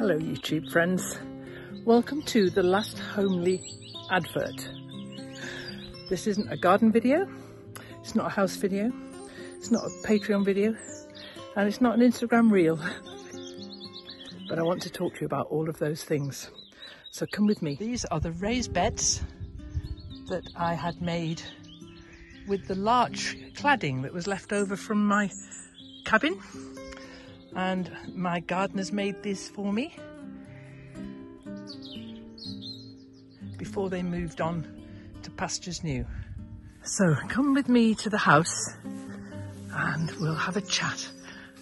Hello YouTube friends, welcome to the last homely advert. This isn't a garden video, it's not a house video, it's not a Patreon video, and it's not an Instagram reel. But I want to talk to you about all of those things. So come with me. These are the raised beds that I had made with the larch cladding that was left over from my cabin. And my gardeners made this for me before they moved on to pastures new. So come with me to the house and we'll have a chat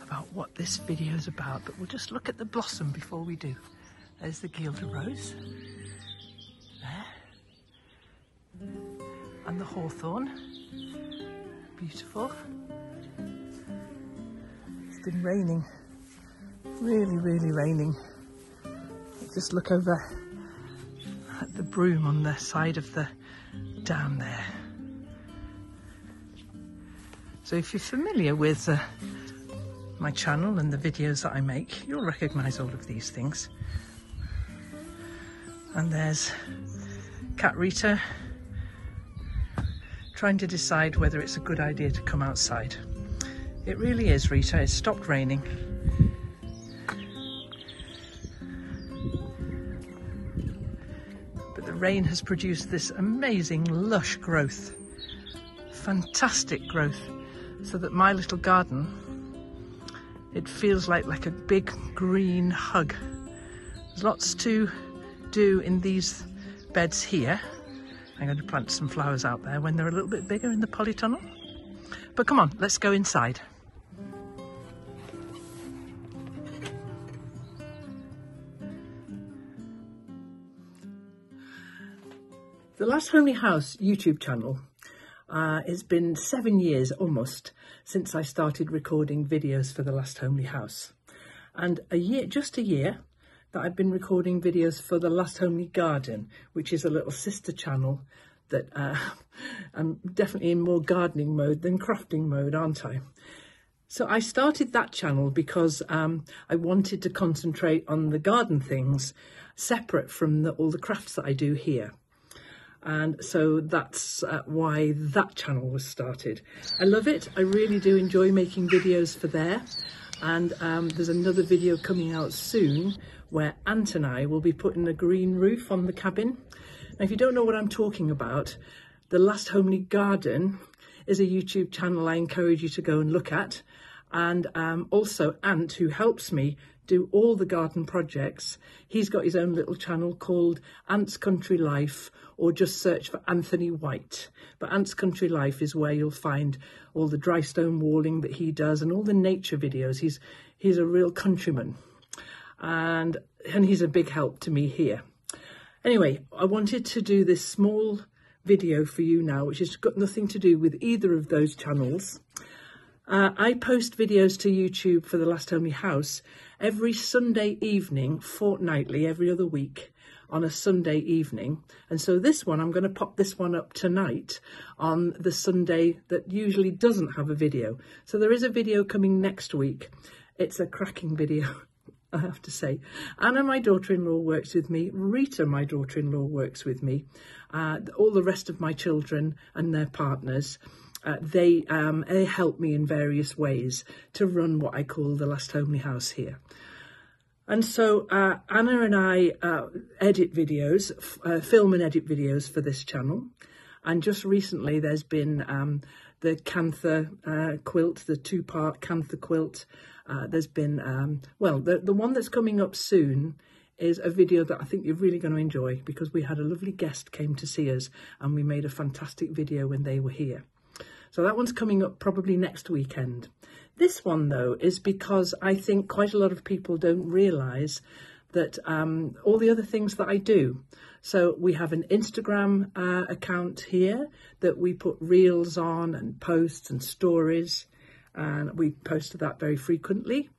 about what this video is about, but we'll just look at the blossom before we do. There's the guelder rose there, and the hawthorn, beautiful. It's been raining, really raining. Just look over at the broom on the side of the dam there. So if you're familiar with my channel and the videos that I make, you'll recognise all of these things. And there's Cat Rita trying to decide whether it's a good idea to come outside. It really is, Rita. It's stopped raining. But the rain has produced this amazing lush growth, fantastic growth, so that my little garden, it feels like a big green hug. There's lots to do in these beds here. I'm going to plant some flowers out there when they're a little bit bigger in the polytunnel. But come on, let's go inside. The Last Homely House YouTube channel, it's been 7 years almost since I started recording videos for The Last Homely House. And just a year that I've been recording videos for The Last Homely Garden, which is a little sister channel that I'm definitely in more gardening mode than crafting mode, aren't I? So I started that channel because I wanted to concentrate on the garden things separate from all the crafts that I do here. And so that's why that channel was started. I love it. I really do enjoy making videos for there. And there's another video coming out soon where Ant and I will be putting a green roof on the cabin. Now, if you don't know what I'm talking about, The Last Homely Garden is a YouTube channel I encourage you to go and look at. And also Ant, who helps me do all the garden projects, he's got his own little channel called Ant's Country Life, or just search for Anthony White. But Ant's Country Life is where you'll find all the dry stone walling that he does and all the nature videos. He's a real countryman, and he's a big help to me here. Anyway, I wanted to do this small video for you now, which has got nothing to do with either of those channels. I post videos to YouTube for The Last Homely House every Sunday evening, fortnightly, every other week on a Sunday evening. And so this one, I'm going to pop this one up tonight on the Sunday that usually doesn't have a video. So there is a video coming next week. It's a cracking video, I have to say. Anna, my daughter-in-law, works with me. Rita, my daughter-in-law, works with me. All the rest of my children and their partners, they help me in various ways to run what I call The Last Homely House here. And so Anna and I edit videos, film and edit videos for this channel. And just recently there's been the Cantha quilt, the two-part Cantha quilt. There's been, well, the one that's coming up soon is a video that I think you're really going to enjoy, because we had a lovely guest came to see us and we made a fantastic video when they were here. So that one's coming up probably next weekend. This one, though, is because I think quite a lot of people don't realise that all the other things that I do. So we have an Instagram account here that we put reels on and posts and stories, and we post that very frequently.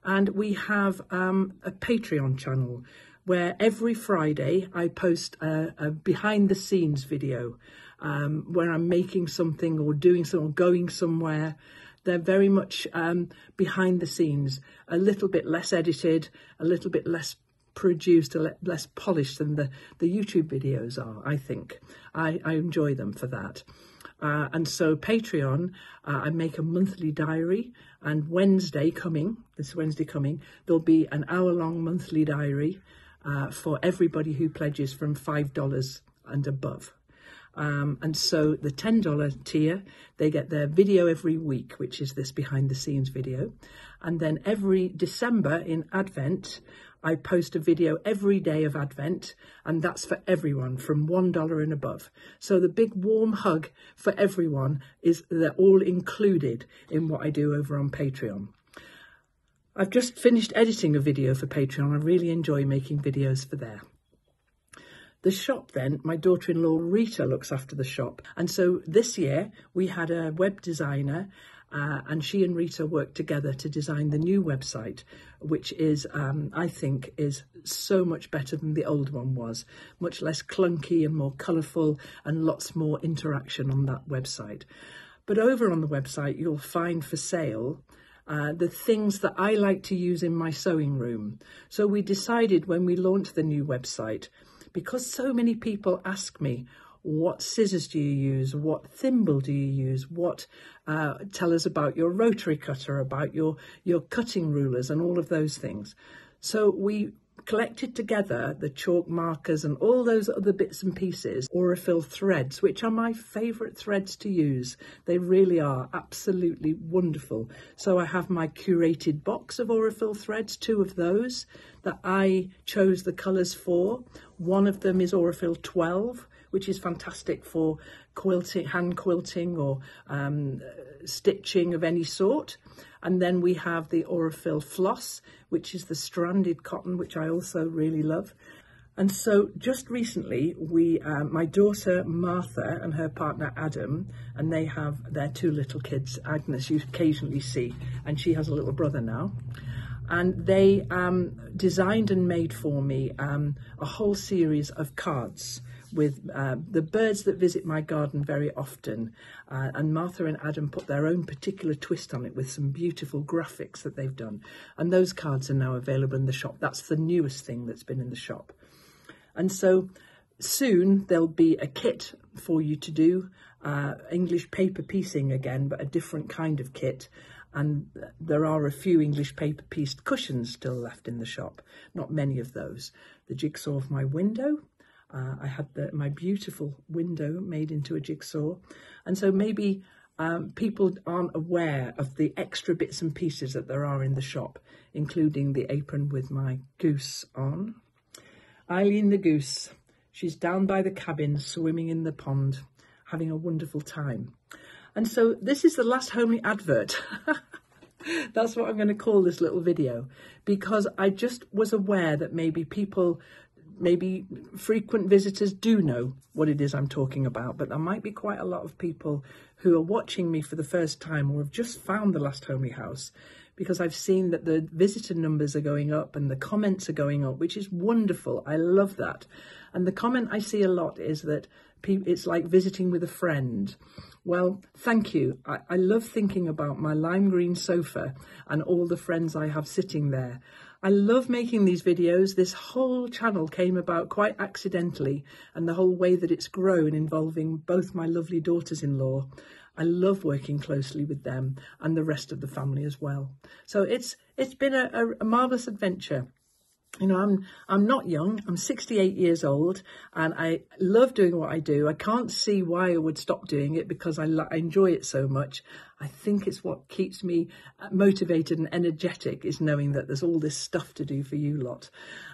And we have a Patreon channel where every Friday I post a behind the scenes video where I'm making something or doing something or going somewhere They're very much behind the scenes, a little bit less edited, a little bit less produced, less polished than the YouTube videos are, I think. I enjoy them for that. And so Patreon, I make a monthly diary, and this Wednesday coming, there'll be an hour-long monthly diary for everybody who pledges from $5 and above. And so the $10 tier, they get their video every week, which is this behind the scenes video. And then every December in Advent, I post a video every day of Advent, and that's for everyone from $1 and above. So the big warm hug for everyone is they're all included in what I do over on Patreon. I've just finished editing a video for Patreon. I really enjoy making videos for there. The shop then, my daughter-in-law Rita looks after the shop. And so this year we had a web designer and she and Rita worked together to design the new website, which is, I think, is so much better than the old one was. Much less clunky and more colourful and lots more interaction on that website. But over on the website, you'll find for sale the things that I like to use in my sewing room. So we decided when we launched the new website, because so many people ask me, what scissors do you use? What thimble do you use? Tell us about your rotary cutter, about your cutting rulers and all of those things. So we collected together the chalk markers and all those other bits and pieces, Aurifil threads, which are my favourite threads to use. They really are absolutely wonderful. So I have my curated box of Aurifil threads, 2 of those that I chose the colours for. One of them is Aurifil 12, which is fantastic for quilting, hand quilting or stitching of any sort. And then we have the Aurifil floss, which is the stranded cotton, which I also really love. And so just recently, my daughter Martha and her partner Adam, and they have their 2 little kids, Agnes you occasionally see, and she has a little brother now. And they designed and made for me a whole series of cards with the birds that visit my garden very often. And Martha and Adam put their own particular twist on it with some beautiful graphics that they've done. And those cards are now available in the shop. That's the newest thing that's been in the shop. And so soon there'll be a kit for you to do, English paper piecing again, but a different kind of kit. And there are a few English paper pieced cushions still left in the shop, not many of those. The jigsaw of my window. I had my beautiful window made into a jigsaw. And so maybe people aren't aware of the extra bits and pieces that there are in the shop, including the apron with my goose on. Eileen the goose, she's down by the cabin, swimming in the pond, having a wonderful time. And so this is the last homely advert. That's what I'm going to call this little video, because I just was aware that maybe frequent visitors do know what it is I'm talking about, but there might be quite a lot of people who are watching me for the first time or have just found the Last Homely House, because I've seen that the visitor numbers are going up and the comments are going up, which is wonderful. I love that. And the comment I see a lot is that it's like visiting with a friend. Well, thank you. I love thinking about my lime green sofa and all the friends I have sitting there. I love making these videos. This whole channel came about quite accidentally, and the whole way that it's grown involving both my lovely daughters-in-law. I love working closely with them and the rest of the family as well. So it's been a marvellous adventure. You know, I'm not young, I'm 68 years old, and I love doing what I do. I can't see why I would stop doing it, because I enjoy it so much. I think it's what keeps me motivated and energetic, is knowing that there's all this stuff to do for you lot.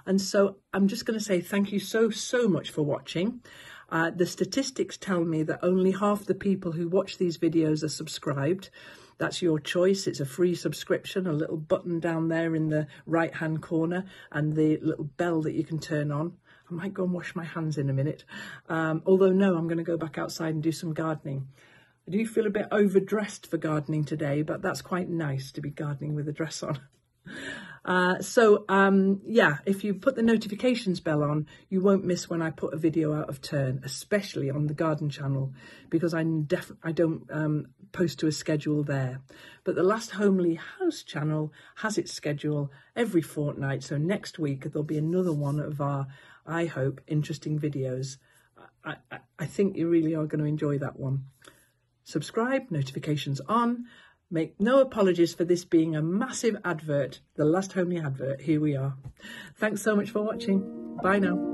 And so I'm just going to say thank you so much for watching. The statistics tell me that only half the people who watch these videos are subscribed. That's your choice. It's a free subscription, a little button down there in the right-hand corner, and the little bell that you can turn on. I might go and wash my hands in a minute. Although, no, I'm going to go back outside and do some gardening. I do feel a bit overdressed for gardening today, but that's quite nice to be gardening with a dress on. Yeah, if you put the notifications bell on, you won't miss when I put a video out of turn, especially on the garden channel, because I don't post to a schedule there. But the Last Homely House channel has its schedule every fortnight. So next week there'll be another one of our, I hope, interesting videos. I think you really are going to enjoy that one. Subscribe, notifications on. Make no apologies for this being a massive advert, the Last Homely advert. Here we are. Thanks so much for watching. Bye now.